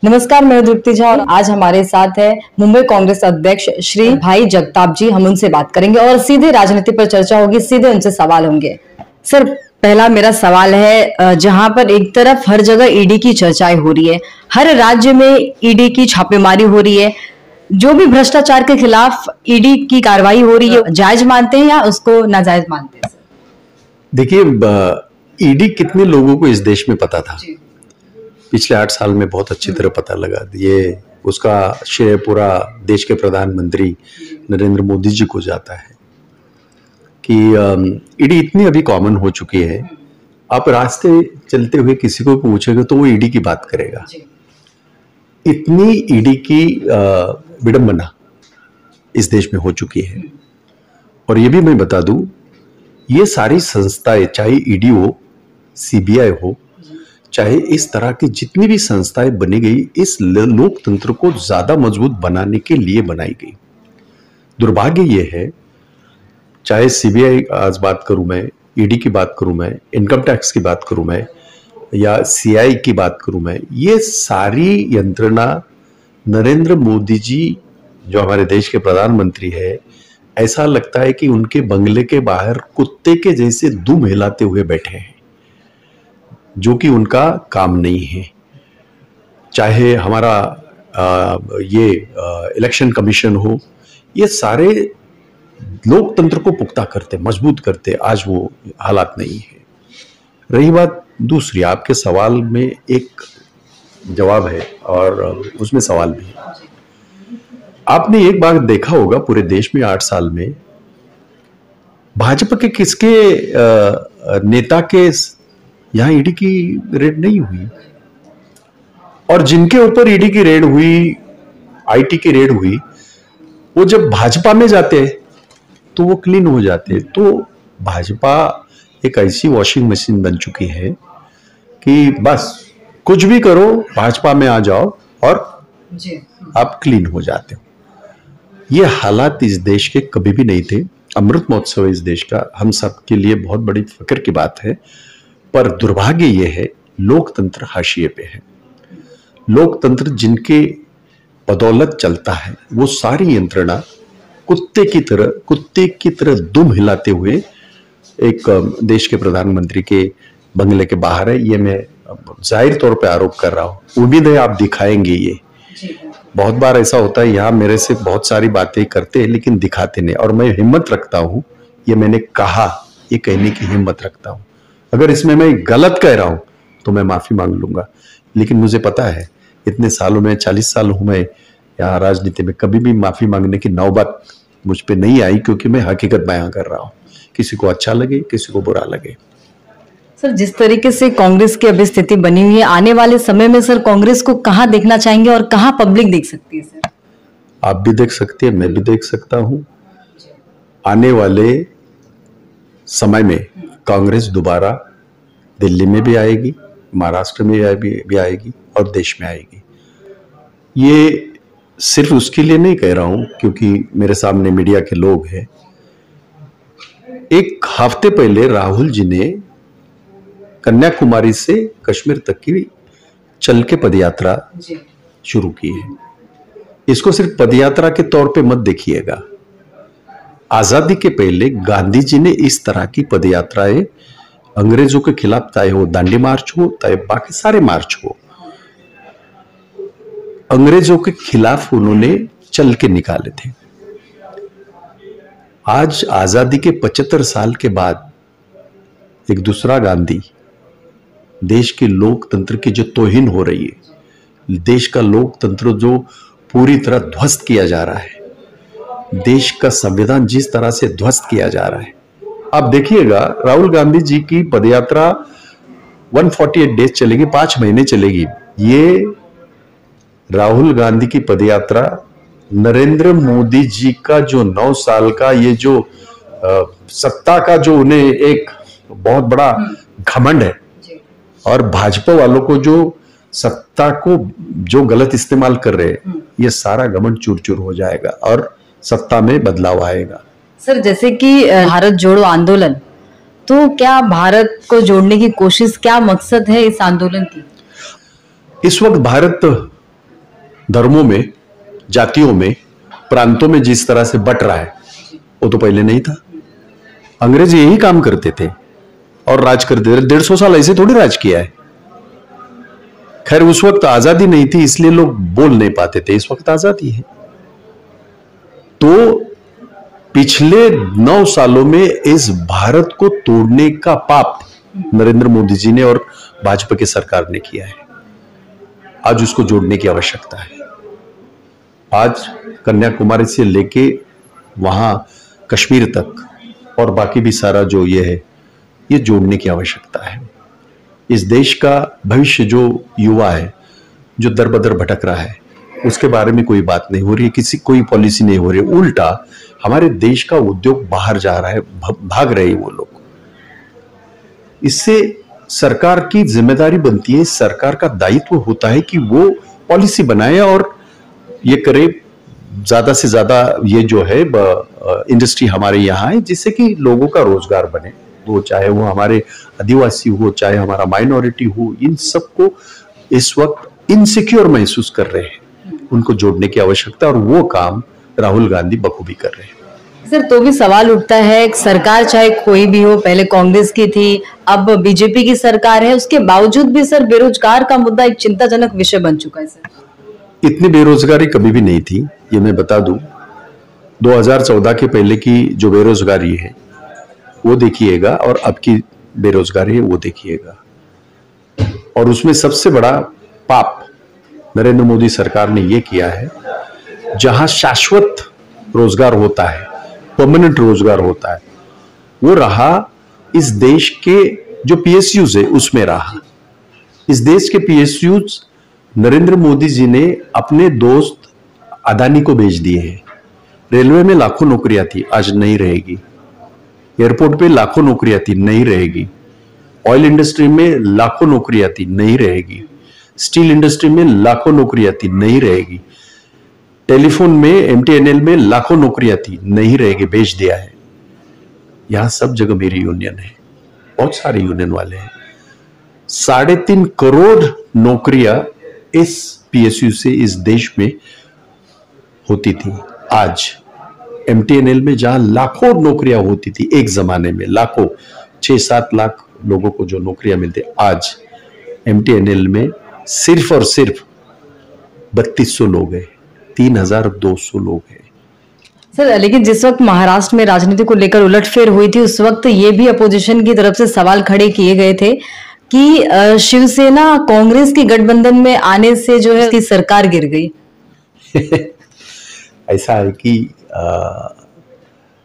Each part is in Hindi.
नमस्कार, मैं दीप्ति झा और आज हमारे साथ है मुंबई कांग्रेस अध्यक्ष श्री भाई जगताप जी। हम उनसे बात करेंगे और सीधे राजनीति पर चर्चा होगी, सीधे उनसे सवाल होंगे। सर, पहला मेरा सवाल है, जहां पर एक तरफ हर जगह ईडी की चर्चाएं हो रही है, हर राज्य में ईडी की छापेमारी हो रही है, जो भी भ्रष्टाचार के खिलाफ ईडी की कार्रवाई हो रही है, जायज मानते हैं या उसको नाजायज मानते हैं? देखिए, ईडी कितने लोगों को इस देश में पता था? पिछले 8 साल में बहुत अच्छी तरह पता लगा। ये उसका श्रेय पूरा देश के प्रधानमंत्री नरेंद्र मोदी जी को जाता है कि ईडी इतनी अभी कॉमन हो चुकी है, आप रास्ते चलते हुए किसी को पूछेंगे तो वो ईडी की बात करेगा। इतनी ईडी की विडंबना इस देश में हो चुकी है। और ये भी मैं बता दूं, ये सारी संस्थाएं, चाहे ईडी हो, सीबीआई हो, चाहे इस तरह की जितनी भी संस्थाएं बनी गई, इस लोकतंत्र को ज्यादा मजबूत बनाने के लिए बनाई गई। दुर्भाग्य ये है, चाहे सीबीआई आज बात करूं मैं, ईडी की बात करूं मैं, इनकम टैक्स की बात करूं मैं, या सीआई की बात करूं मैं, ये सारी यंत्रणा नरेंद्र मोदी जी जो हमारे देश के प्रधानमंत्री है, ऐसा लगता है कि उनके बंगले के बाहर कुत्ते के जैसे दुम हिलाते हुए बैठे हैं, जो कि उनका काम नहीं है। चाहे हमारा ये इलेक्शन कमीशन हो, ये सारे लोकतंत्र को पुख्ता करते, मजबूत करते, आज वो हालात नहीं है। रही बात दूसरी, आपके सवाल में एक जवाब है और उसमें सवाल भी है। आपने एक बार देखा होगा पूरे देश में 8 साल में भाजपा के किसके नेता के यहां ईडी की रेड नहीं हुई, और जिनके ऊपर ईडी की रेड हुई, आईटी की रेड हुई, वो जब भाजपा में जाते तो वो क्लीन हो जाते। तो भाजपा एक ऐसी वॉशिंग मशीन बन चुकी है कि बस कुछ भी करो, भाजपा में आ जाओ और आप क्लीन हो जाते हो। ये हालात इस देश के कभी भी नहीं थे। अमृत महोत्सव इस देश का हम सब के लिए बहुत बड़ी फिक्र की बात है, पर दुर्भाग्य ये है, लोकतंत्र हाशिए पे है। लोकतंत्र जिनके बदौलत चलता है, वो सारी यंत्रणा कुत्ते की तरह दुम हिलाते हुए एक देश के प्रधानमंत्री के बंगले के बाहर है। ये मैं जाहिर तौर पे आरोप कर रहा हूं, उम्मीद है आप दिखाएंगे। ये बहुत बार ऐसा होता है, यहाँ मेरे से बहुत सारी बातें करते हैं लेकिन दिखाते नहीं, और मैं हिम्मत रखता हूं, ये मैंने कहा, ये कहने की हिम्मत रखता हूं। अगर इसमें मैं गलत कह रहा हूं तो मैं माफी मांग लूंगा, लेकिन मुझे पता है इतने सालों में, 40 साल हूं मैं यहाँ राजनीति में, कभी भी माफी मांगने की नौबत मुझ पे नहीं आई, क्योंकि मैं हकीकत बयां कर रहा हूं। किसी को अच्छा लगे, किसी को बुरा लगे। सर, जिस तरीके से कांग्रेस की अभी स्थिति बनी हुई है, आने वाले समय में सर कांग्रेस को कहां देखना चाहेंगे और कहां पब्लिक देख सकती है? सर, आप भी देख सकते हैं, मैं भी देख सकता हूं। आने वाले समय में कांग्रेस दोबारा दिल्ली में भी आएगी, महाराष्ट्र में भी आएगी और देश में आएगी। ये सिर्फ उसके लिए नहीं कह रहा हूं क्योंकि मेरे सामने मीडिया के लोग हैं। एक हफ्ते पहले राहुल जी ने कन्याकुमारी से कश्मीर तक की चल के पदयात्रा शुरू की है। इसको सिर्फ पदयात्रा के तौर पे मत देखिएगा। आजादी के पहले गांधी जी ने इस तरह की पदयात्राएं अंग्रेजों के खिलाफ, चाहे वो दांडी मार्च हो, चाहे बाकी सारे मार्च हो, अंग्रेजों के खिलाफ उन्होंने चल के निकाले थे। आज आजादी के 75 साल के बाद एक दूसरा गांधी, देश के लोकतंत्र की जो तौहीन हो रही है, देश का लोकतंत्र जो पूरी तरह ध्वस्त किया जा रहा है, देश का संविधान जिस तरह से ध्वस्त किया जा रहा है, आप देखिएगा राहुल गांधी जी की पदयात्रा 148 डेज चलेगी, 5 महीने चलेगी। ये राहुल गांधी की पदयात्रा नरेंद्र मोदी जी का जो 9 साल का ये जो सत्ता का जो उन्हें एक बहुत बड़ा घमंड है, और भाजपा वालों को जो सत्ता को जो गलत इस्तेमाल कर रहे हैं, ये सारा घमंड चूर चूर हो जाएगा और सत्ता में बदलाव आएगा। सर, जैसे कि भारत जोड़ो आंदोलन, तो क्या भारत को जोड़ने की कोशिश, क्या मकसद है इस आंदोलन की? इस वक्त भारत धर्मों में, जातियों में, प्रांतों में जिस तरह से बट रहा है वो तो पहले नहीं था। अंग्रेज यही काम करते थे और राज करते थे। 150 साल ऐसे थोड़ी राज किया है। खैर उस वक्त आजादी नहीं थी इसलिए लोग बोल नहीं पाते थे, इस वक्त आजादी है। तो पिछले 9 सालों में इस भारत को तोड़ने का पाप नरेंद्र मोदी जी ने और भाजपा की सरकार ने किया है। आज उसको जोड़ने की आवश्यकता है। आज कन्याकुमारी से लेके वहां कश्मीर तक और बाकी भी सारा जो ये है, ये जोड़ने की आवश्यकता है। इस देश का भविष्य जो युवा है, जो दर बदर भटक रहा है, उसके बारे में कोई बात नहीं हो रही है, कोई पॉलिसी नहीं हो रही। उल्टा हमारे देश का उद्योग बाहर जा रहा है, भाग रहे हैं वो लोग। इससे सरकार की जिम्मेदारी बनती है, सरकार का दायित्व होता है कि वो पॉलिसी बनाए और ये करे ज्यादा से ज्यादा ये जो है इंडस्ट्री हमारे यहाँ है, जिससे कि लोगों का रोजगार बने। वो चाहे वो हमारे आदिवासी हो, चाहे हमारा माइनॉरिटी हो, इन सबको इस वक्त इनसिक्योर महसूस कर रहे हैं। उनको जोड़ने की आवश्यकता, और वो काम राहुल गांधी बखूबी कर रहे हैं। सर, तो भी सवाल उठता है, सरकार चाहे कोई भी हो, पहले कांग्रेस की थी, अब बीजेपी की सरकार है, उसके बावजूद भी सर बेरोजगार का मुद्दा एक चिंताजनक विषय बन चुका है। सर, इतनी बेरोजगारी कभी भी नहीं थी, ये मैं बता दूं। 2014 के पहले की जो बेरोजगारी है वो देखिएगा और अब की बेरोजगारी है वो देखिएगा। और उसमें सबसे बड़ा पाप नरेंद्र मोदी सरकार ने ये किया है, जहां शाश्वत रोजगार होता है, परमानेंट रोजगार होता है, वो रहा इस देश के जो पीएसयूज है उसमें रहा। इस देश के पीएसयूज नरेंद्र मोदी जी ने अपने दोस्त अदानी को भेज दिए हैं। रेलवे में लाखों नौकरियां थी, आज नहीं रहेगी। एयरपोर्ट पे लाखों नौकरियां थी, नहीं रहेगी। ऑयल इंडस्ट्री में लाखों नौकरियां थी, नहीं रहेगी। स्टील इंडस्ट्री में लाखों नौकरियां थी, नहीं रहेगी। टेलीफोन में, एमटीएनएल में लाखों नौकरियां थी, नहीं रहेगी, बेच दिया है। यहां सब जगह मेरी यूनियन है, बहुत सारे यूनियन वाले हैं। 3.5 करोड़ नौकरियां इस पीएसयू से इस देश में होती थी। आज एमटीएनएल में जहां लाखों नौकरियां होती थी, एक जमाने में लाखों, 6-7 लाख लोगों को जो नौकरियां मिलती, आज एमटीएनएल में सिर्फ और सिर्फ 3200 लोग हैं, 3200 लोग हैं। सर, लेकिन जिस वक्त महाराष्ट्र में राजनीति को लेकर उलटफेर हुई थी, उस वक्त ये भी अपोजिशन की तरफ से सवाल खड़े किए गए थे कि शिवसेना कांग्रेस की गठबंधन में आने से जो है उसकी सरकार गिर गई। ऐसा है कि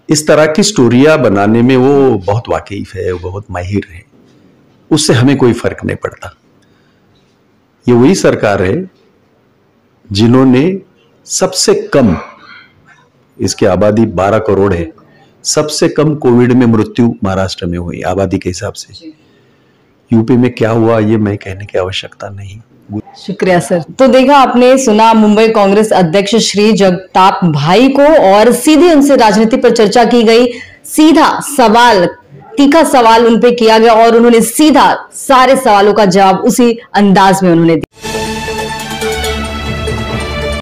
इस तरह की स्टोरियां बनाने में वो बहुत वाकिफ है, वो बहुत माहिर है, उससे हमें कोई फर्क नहीं पड़ता। ये वही सरकार है जिन्होंने सबसे कम, इसकी आबादी 12 करोड़ है, सबसे कम कोविड में मृत्यु महाराष्ट्र में हुई आबादी के हिसाब से। यूपी में क्या हुआ ये मैं कहने की आवश्यकता नहीं। शुक्रिया सर। तो देखा आपने, सुना मुंबई कांग्रेस अध्यक्ष श्री जगताप भाई को, और सीधे उनसे राजनीति पर चर्चा की गई। सीधा सवाल, तीखा सवाल उन पे किया गया और उन्होंने सीधा सारे सवालों का जवाब उसी अंदाज में उन्होंने दिया।